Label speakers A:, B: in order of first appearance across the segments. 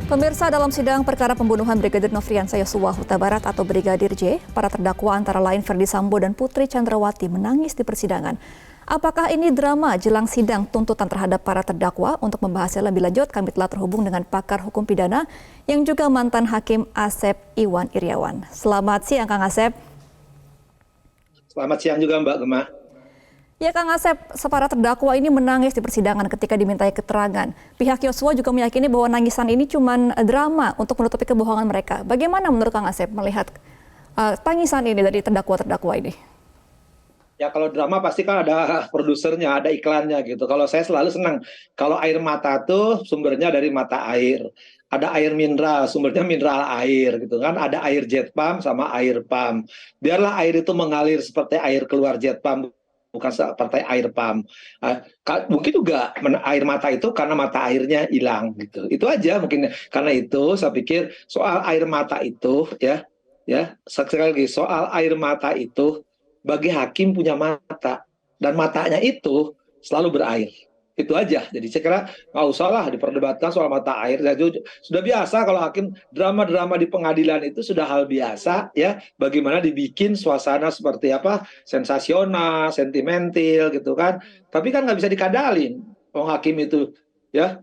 A: Pemirsa, dalam sidang perkara pembunuhan Brigadir Nofriansah Yosua Huta Barat atau Brigadir J, para terdakwa antara lain Ferdy Sambo dan Putri Chandrawati menangis di persidangan. Apakah ini drama jelang sidang tuntutan terhadap para terdakwa? Untuk membahasnya lebih lanjut, kami telah terhubung dengan pakar hukum pidana yang juga mantan Hakim Asep Iwan Iryawan. Selamat siang, Kang Asep.
B: Selamat siang juga, Mbak Gemma.
A: Ya, Kang Asep, para terdakwa ini menangis di persidangan ketika dimintai keterangan. Pihak Yosua juga meyakini bahwa nangisan ini cuma drama untuk menutupi kebohongan mereka. Bagaimana menurut Kang Asep melihat tangisan ini dari terdakwa-terdakwa ini?
B: Ya, kalau drama pasti kan ada produsernya, ada iklannya gitu. Kalau saya selalu senang, kalau air mata tuh sumbernya dari mata air. Ada air mineral, sumbernya mineral air gitu kan. Ada air jet pump sama air pump. Biarlah air itu mengalir seperti air keluar jet pump, bukan seperti air pump. Mungkin juga air mata itu karena mata airnya hilang gitu. Itu aja mungkin. Karena itu saya pikir soal air mata itu sekali lagi soal air mata itu bagi hakim punya mata dan matanya itu selalu berair. Itu aja. Jadi saya kira nggak usah lah diperdebatkan soal mata air. Sudah biasa kalau hakim drama-drama di pengadilan itu sudah hal biasa ya. Bagaimana dibikin suasana seperti apa, sensasional, sentimental gitu kan. Tapi kan nggak bisa dikadalin. Hakim itu ya,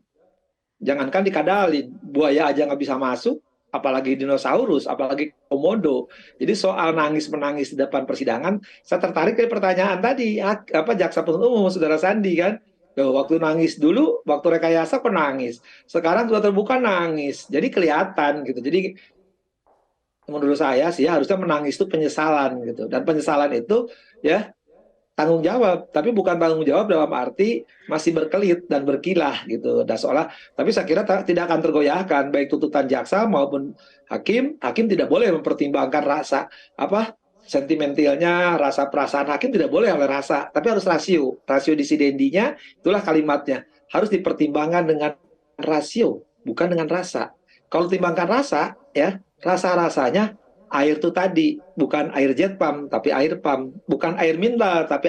B: jangankan dikadalin, buaya aja nggak bisa masuk, apalagi dinosaurus, apalagi komodo. Jadi soal nangis-menangis di depan persidangan, saya tertarik dari pertanyaan tadi, jaksa penuntut umum, Saudara Sandi kan. Waktu nangis dulu, waktu rekayasa penangis. Sekarang sudah terbuka nangis. Jadi kelihatan gitu. Jadi menurut saya sih harusnya menangis itu penyesalan gitu. Dan penyesalan itu ya tanggung jawab, tapi bukan tanggung jawab dalam arti masih berkelit dan berkilah gitu. Dan seolah, tapi saya kira tidak akan tergoyahkan baik tuntutan jaksa maupun hakim. Hakim tidak boleh mempertimbangkan rasa sentimentalnya, rasa perasaan hakim tidak boleh oleh rasa, tapi harus rasio disidendinya, itulah kalimatnya. Harus dipertimbangkan dengan rasio, bukan dengan rasa. Kalau timbangkan rasa, ya rasa-rasanya air itu tadi bukan air jet pump tapi air pump, bukan air mineral tapi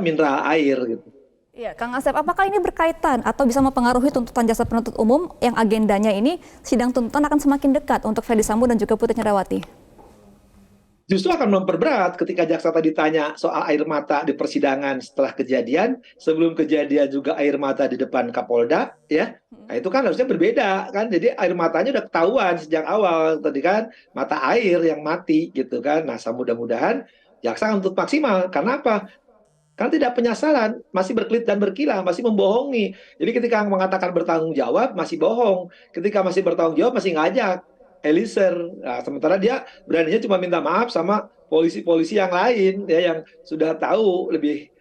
B: mineral air gitu.
A: Iya, Kang Asep, apakah ini berkaitan atau bisa mempengaruhi tuntutan jaksa penuntut umum yang agendanya ini sidang tuntutan akan semakin dekat untuk Ferdy Sambo dan juga Putri Chandrawati?
B: Justru akan memperberat ketika jaksa tadi tanya soal air mata di persidangan setelah kejadian, sebelum kejadian juga air mata di depan Kapolda, ya. Nah, itu kan harusnya berbeda kan. Jadi air matanya udah ketahuan sejak awal tadi kan, mata air yang mati gitu kan. Nah, mudah-mudahan jaksa untuk maksimal. Karena apa? Karena tidak penyesalan, masih berkelit dan berkilah, masih membohongi. Jadi ketika mengatakan bertanggung jawab, masih bohong. Ketika masih bertanggung jawab, masih ngajak Eliezer. Nah, sementara dia beraninya cuma minta maaf sama polisi-polisi yang lain ya, yang sudah tahu lebih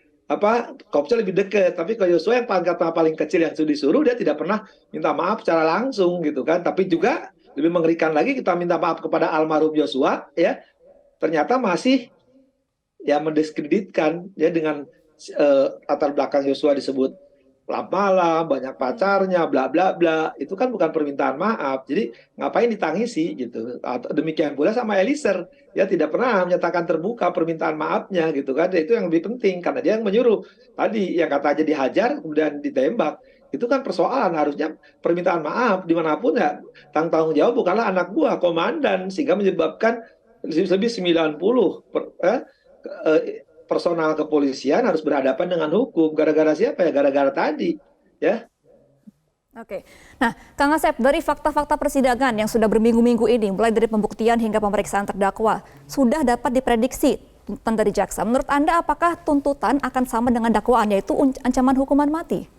B: kopnya lebih dekat. Tapi kalau Yosua yang pangkatnya paling kecil yang sudah disuruh, dia tidak pernah minta maaf secara langsung gitu kan. Tapi juga lebih mengerikan lagi, kita minta maaf kepada almarhum Yosua ya, ternyata masih ya mendiskreditkan ya dengan latar belakang Yosua disebut malam, banyak pacarnya, bla bla bla. Itu kan bukan permintaan maaf. Jadi ngapain ditangisi gitu. Demikian pula sama Eliezer, ya tidak pernah menyatakan terbuka permintaan maafnya gitu kan. Itu yang lebih penting karena dia yang menyuruh. Tadi yang kata aja dihajar kemudian ditembak. Itu kan persoalan, harusnya permintaan maaf dimanapun ya tanggung jawab bukanlah anak buah komandan, sehingga menyebabkan lebih 90 personal kepolisian harus berhadapan dengan hukum. Gara-gara siapa ya? Gara-gara tadi, ya.
A: Oke. Nah, Kang Asep, dari fakta-fakta persidangan yang sudah berminggu-minggu ini, mulai dari pembuktian hingga pemeriksaan terdakwa, sudah dapat diprediksi tuntutan dari jaksa. Menurut Anda, apakah tuntutan akan sama dengan dakwaan, yaitu ancaman hukuman mati?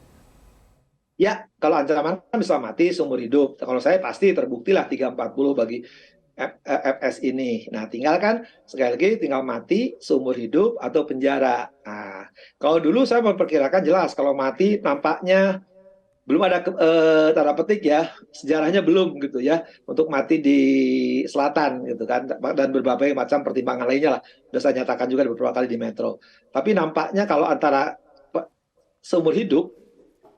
B: Ya, kalau ancaman kan bisa mati seumur hidup. Kalau saya pasti terbuktilah 340 bagi FS ini. Nah, tinggal kan sekali lagi tinggal mati seumur hidup atau penjara. Nah, kalau dulu saya memperkirakan jelas kalau mati nampaknya belum ada tanda petik ya, sejarahnya belum gitu ya untuk mati di selatan gitu kan, dan berbagai macam pertimbangan lainnya lah. Sudah saya nyatakan juga beberapa kali di Metro. Tapi nampaknya kalau antara seumur hidup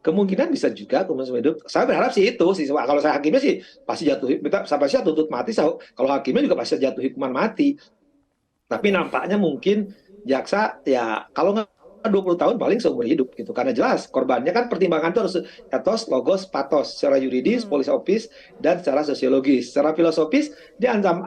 B: kemungkinan bisa juga seumur hidup. Saya berharap sih itu sih. Kalau saya hakimnya sih pasti jatuh, sampai sih tuntut mati. Kalau hakimnya juga pasti jatuh hukuman mati. Tapi nampaknya mungkin jaksa ya kalau nggak 20 tahun paling seumur hidup gitu. Karena jelas korbannya kan pertimbangan itu harus etos, logos, patos, secara yuridis, policy dan secara sosiologis. Secara filosofis dia ancam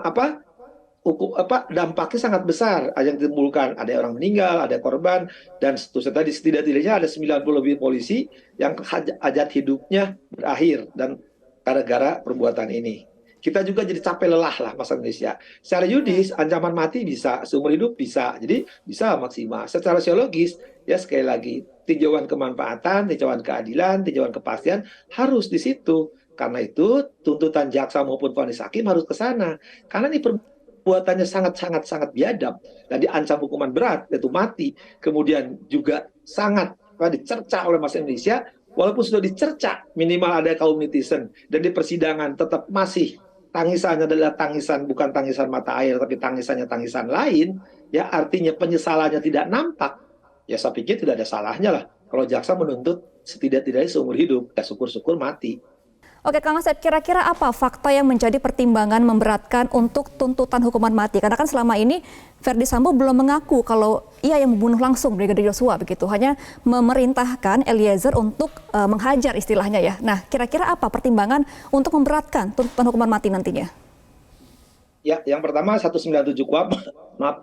B: dampaknya sangat besar yang ditimbulkan. Ada orang meninggal, ada korban, dan seterusnya. Tadi setidaknya ada 90 lebih polisi yang hajat hidupnya berakhir dan gara-gara perbuatan ini. Kita juga jadi capek lelah lah masa Indonesia. Secara yuridis ancaman mati bisa, seumur hidup bisa, jadi bisa maksimal. Secara sosiologis ya sekali lagi tinjauan kemanfaatan, tinjauan keadilan, tinjauan kepastian harus di situ. Karena itu tuntutan jaksa maupun vonis hakim harus ke sana. Karena ini perbuatannya sangat biadab dan diancam hukuman berat yaitu mati. Kemudian juga sangat dicerca oleh masyarakat Indonesia. Walaupun sudah dicerca minimal ada kaum netizen dan di persidangan tetap masih tangisannya adalah tangisan bukan tangisan mata air tapi tangisannya tangisan lain, ya artinya penyesalannya tidak nampak. Ya saya pikir tidak ada salahnya lah kalau jaksa menuntut setidak-tidaknya seumur hidup, ya syukur-syukur mati.
A: Oke, Kang Asep, kira-kira apa fakta yang menjadi pertimbangan memberatkan untuk tuntutan hukuman mati? Karena kan selama ini Verdi Sambo belum mengaku kalau ia yang membunuh langsung Brigadir Yosua begitu, hanya memerintahkan Eliezer untuk menghajar istilahnya ya. Nah, kira-kira apa pertimbangan untuk memberatkan tuntutan hukuman mati nantinya?
B: Ya, yang pertama 197 KUHP, maaf,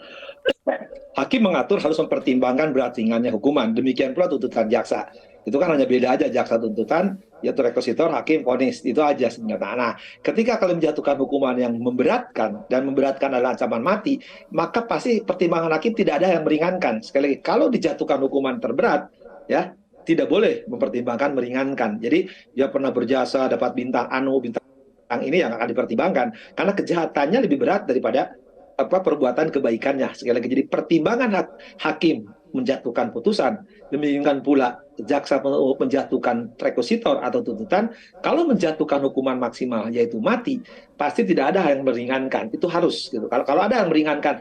B: hakim mengatur harus mempertimbangkan berat ringannya hukuman. Demikian pula tuntutan jaksa. Itu kan hanya beda aja, jaksa tuntutan, yaitu rekusitor, hakim, vonis, itu aja sebenarnya. Nah, ketika kalian menjatuhkan hukuman yang memberatkan, dan memberatkan adalah ancaman mati, maka pasti pertimbangan hakim tidak ada yang meringankan. Sekali lagi, kalau dijatuhkan hukuman terberat, ya tidak boleh mempertimbangkan meringankan. Jadi, dia pernah berjasa, dapat bintang anu, bintang ini yang akan dipertimbangkan. Karena kejahatannya lebih berat daripada perbuatan kebaikannya. Sekali lagi, jadi pertimbangan hakim menjatuhkan putusan, demikian pula jaksa menjatuhkan rekusitor atau tuntutan, kalau menjatuhkan hukuman maksimal yaitu mati, pasti tidak ada yang meringankan. Itu harus gitu. Kalau ada yang meringankan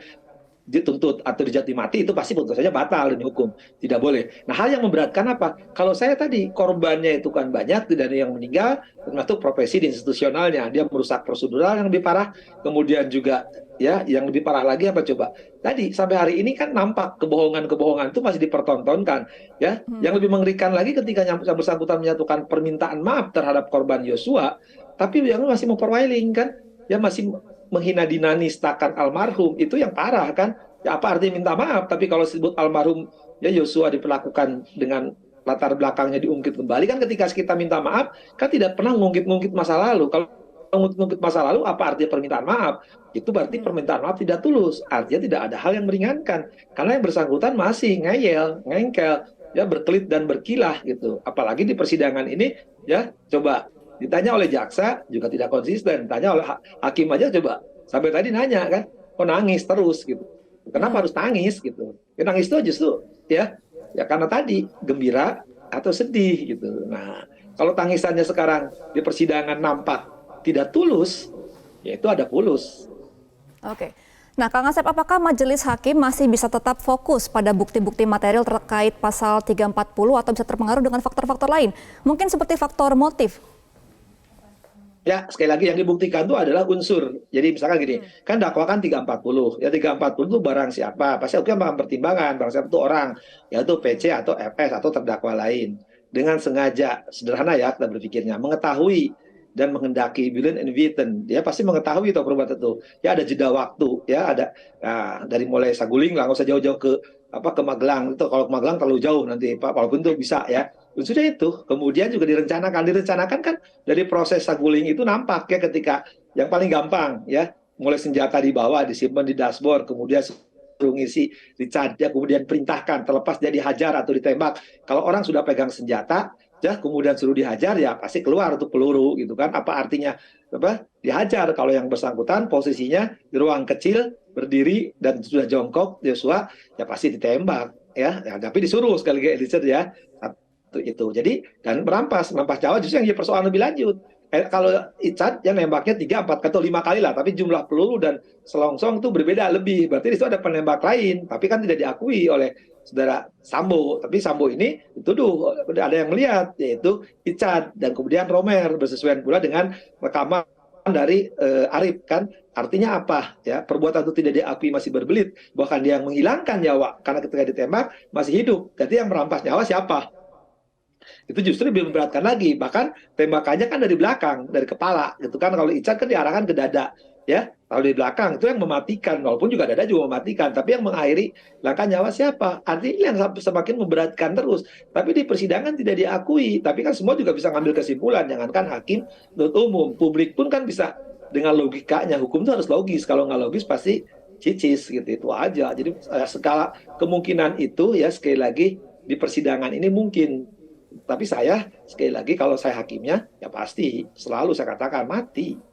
B: dituntut atau dijatuhi mati, itu pasti putusannya batal demi hukum, tidak boleh. Nah, hal yang memberatkan apa? Kalau saya tadi korbannya itu kan banyak, tidak ada yang meninggal, termasuk profesi di institusionalnya, dia merusak prosedural yang lebih parah, kemudian juga ya yang lebih parah lagi apa coba? Tadi sampai hari ini kan nampak kebohongan-kebohongan itu masih dipertontonkan, ya. Yang lebih mengerikan lagi ketika yang bersangkutan menyatukan permintaan maaf terhadap korban Yosua, tapi yang masih memperwailing kan, ya masih menghina dinanistakan almarhum, itu yang parah kan. Ya apa artinya minta maaf, tapi kalau disebut almarhum ya Yosua diperlakukan dengan latar belakangnya diungkit kembali, kan ketika kita minta maaf kan tidak pernah ngungkit-ngungkit masa lalu. Kalau ngungkit masa lalu, apa artinya permintaan maaf? Itu berarti permintaan maaf tidak tulus, artinya tidak ada hal yang meringankan, karena yang bersangkutan masih ngeyel, ngengkel, ya berkelit dan berkilah gitu. Apalagi di persidangan ini, ya coba ditanya oleh jaksa juga tidak konsisten, tanya oleh hakim aja coba sampai tadi nanya kan, kok nangis terus gitu, kenapa harus nangis gitu? Ya, nangis itu justru ya karena tadi gembira atau sedih gitu. Nah, kalau tangisannya sekarang di persidangan nampak tidak tulus, ya itu ada pulus.
A: Oke. Nah, Kang Asep, apakah majelis hakim masih bisa tetap fokus pada bukti-bukti material terkait pasal 340 atau bisa terpengaruh dengan faktor-faktor lain? Mungkin seperti faktor motif.
B: Ya, sekali lagi yang dibuktikan itu adalah unsur. Jadi misalkan gini, kan dakwakan 340. Ya 340 itu barang siapa? Pasti hakim akan pertimbangan barang siapa itu orang, yaitu PC atau FS atau terdakwa lain. Dengan sengaja, sederhana ya kita berpikirnya, mengetahui dan menghendaki bilin and witten. Dia pasti mengetahui itu perbuatan itu. Ya ada jeda waktu, ya ada dari mulai Saguling lah, nggak usah jauh-jauh ke Magelang. Itu kalau ke Magelang terlalu jauh nanti Pak, walaupun itu bisa ya. Sudah itu, kemudian juga direncanakan kan dari proses Saguling itu nampak ya, ketika yang paling gampang ya, mulai senjata dibawa, disimpan di dashboard, kemudian suruh ngisi recharge, ya kemudian perintahkan, terlepas dia dihajar atau ditembak. Kalau orang sudah pegang senjata, ya kemudian suruh dihajar, ya pasti keluar untuk peluru gitu kan. Apa artinya dihajar? Kalau yang bersangkutan posisinya di ruang kecil, berdiri dan sudah jongkok Yosua, ya pasti ditembak ya tapi disuruh sekali lagi Eliezer ya. Itu jadi dan merampas Jawa justru yang jadi persoalan lebih lanjut. Kalau Icat yang nembaknya 3, 4 atau 5 kali lah, tapi jumlah peluru dan selongsong itu berbeda lebih, berarti di situ ada penembak lain, tapi kan tidak diakui oleh saudara Sambo. Tapi Sambo ini dituduh ada yang melihat, yaitu Icat dan kemudian Romer, bersesuaian pula dengan rekaman dari Arif kan, artinya apa ya, perbuatan itu tidak diakui masih berbelit, bahkan dia yang menghilangkan nyawa karena ketika ditembak masih hidup, jadi yang merampas nyawa siapa? Itu justru lebih memberatkan lagi, bahkan tembakannya kan dari belakang, dari kepala gitu kan. Kalau Ican kan diarahkan ke dada ya, kalau di belakang itu yang mematikan, walaupun juga dada juga mematikan, tapi yang mengakhiri langkah nyawa siapa? Artinya yang semakin memberatkan terus. Tapi di persidangan tidak diakui, tapi kan semua juga bisa ngambil kesimpulan, jangankan hakim, penuntut umum, publik pun kan bisa dengan logikanya. Hukum itu harus logis, kalau nggak logis pasti cicis gitu, itu aja. Jadi skala kemungkinan itu ya, sekali lagi di persidangan ini mungkin. Tapi saya sekali lagi, kalau saya hakimnya ya pasti selalu saya katakan mati.